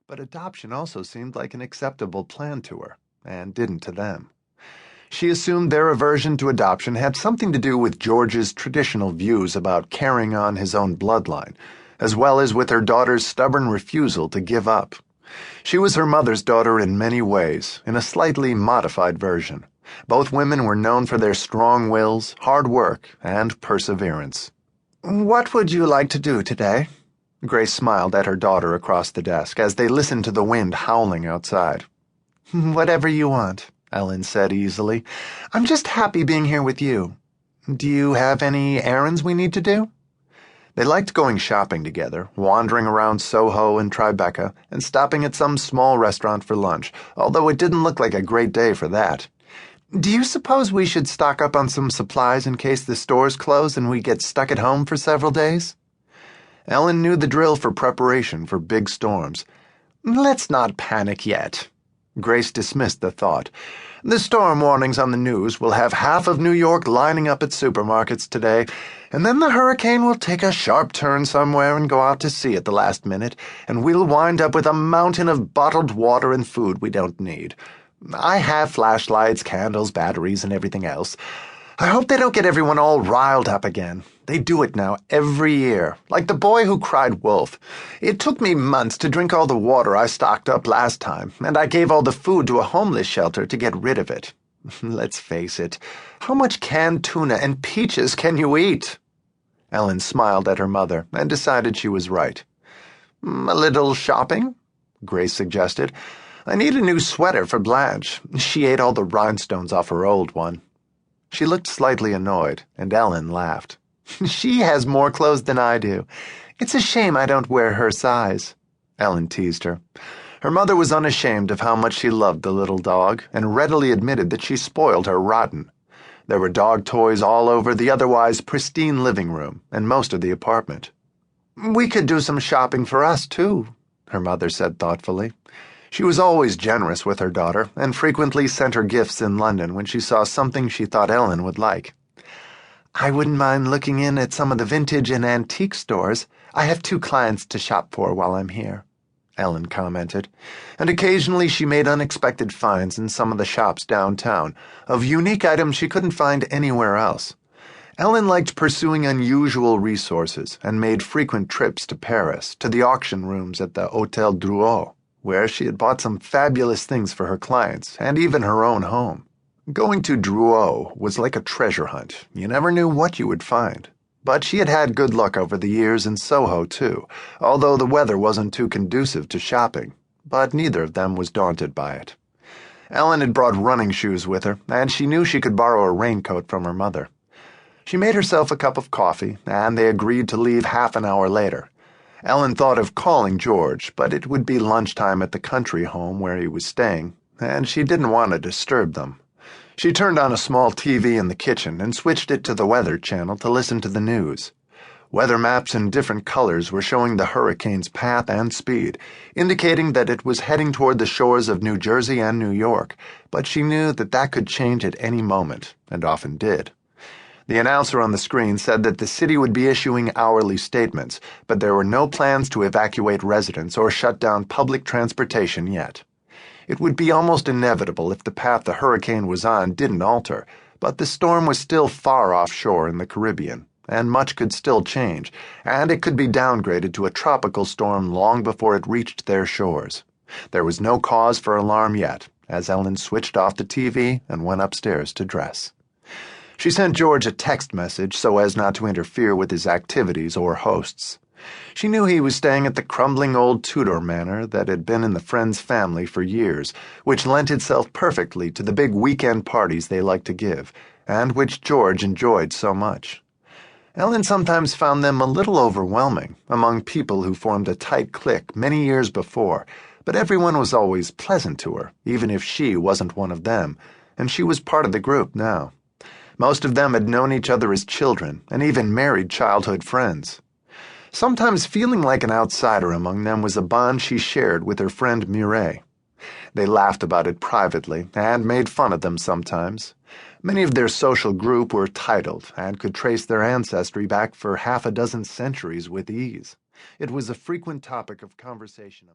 But adoption also seemed like an acceptable plan to her, and didn't to them. She assumed their aversion to adoption had something to do with George's traditional views about carrying on his own bloodline, as well as with her daughter's stubborn refusal to give up. She was her mother's daughter in many ways, in a slightly modified version. Both women were known for their strong wills, hard work, and perseverance. "What would you like to do today?" Grace smiled at her daughter across the desk as they listened to the wind howling outside. "Whatever you want," Ellen said easily. "I'm just happy being here with you. Do you have any errands we need to do?" They liked going shopping together, wandering around Soho and Tribeca, and stopping at some small restaurant for lunch, although it didn't look like a great day for that. "Do you suppose we should stock up on some supplies in case the stores close and we get stuck at home for several days?" Ellen knew the drill for preparation for big storms. "Let's not panic yet." Grace dismissed the thought. "The storm warnings on the news will have half of New York lining up at supermarkets today, and then the hurricane will take a sharp turn somewhere and go out to sea at the last minute, and we'll wind up with a mountain of bottled water and food we don't need. I have flashlights, candles, batteries, and everything else. I hope they don't get everyone all riled up again. They do it now every year, like the boy who cried wolf. It took me months to drink all the water I stocked up last time, and I gave all the food to a homeless shelter to get rid of it. Let's face it, how much canned tuna and peaches can you eat?" Ellen smiled at her mother and decided she was right. "A little shopping?" Grace suggested. "I need a new sweater for Blanche. She ate all the rhinestones off her old one." She looked slightly annoyed, and Ellen laughed. "She has more clothes than I do. It's a shame I don't wear her size." Ellen teased her. Her mother was unashamed of how much she loved the little dog, and readily admitted that she spoiled her rotten. There were dog toys all over the otherwise pristine living room and most of the apartment. "We could do some shopping for us, too," her mother said thoughtfully. She was always generous with her daughter, and frequently sent her gifts in London when she saw something she thought Ellen would like. "I wouldn't mind looking in at some of the vintage and antique stores. I have 2 clients to shop for while I'm here," Ellen commented, and occasionally she made unexpected finds in some of the shops downtown, of unique items she couldn't find anywhere else. Ellen liked pursuing unusual resources and made frequent trips to Paris, to the auction rooms at the Hôtel Drouot, where she had bought some fabulous things for her clients and even her own home. Going to Drouot was like a treasure hunt. You never knew what you would find. But she had had good luck over the years in Soho, too, although the weather wasn't too conducive to shopping. But neither of them was daunted by it. Ellen had brought running shoes with her, and she knew she could borrow a raincoat from her mother. She made herself a cup of coffee, and they agreed to leave half an hour later. Ellen thought of calling George, but it would be lunchtime at the country home where he was staying, and she didn't want to disturb them. She turned on a small TV in the kitchen and switched it to the Weather Channel to listen to the news. Weather maps in different colors were showing the hurricane's path and speed, indicating that it was heading toward the shores of New Jersey and New York, but she knew that that could change at any moment, and often did. The announcer on the screen said that the city would be issuing hourly statements, but there were no plans to evacuate residents or shut down public transportation yet. It would be almost inevitable if the path the hurricane was on didn't alter, but the storm was still far offshore in the Caribbean, and much could still change, and it could be downgraded to a tropical storm long before it reached their shores. There was no cause for alarm yet, as Ellen switched off the TV and went upstairs to dress. She sent George a text message so as not to interfere with his activities or hosts. She knew he was staying at the crumbling old Tudor manor that had been in the friend's family for years, which lent itself perfectly to the big weekend parties they liked to give, and which George enjoyed so much. Ellen sometimes found them a little overwhelming, among people who formed a tight clique many years before, but everyone was always pleasant to her, even if she wasn't one of them, and she was part of the group now. Most of them had known each other as children, and even married childhood friends. Sometimes feeling like an outsider among them was a bond she shared with her friend Mireille. They laughed about it privately, and made fun of them sometimes. Many of their social group were titled, and could trace their ancestry back for 6 centuries with ease. It was a frequent topic of conversation among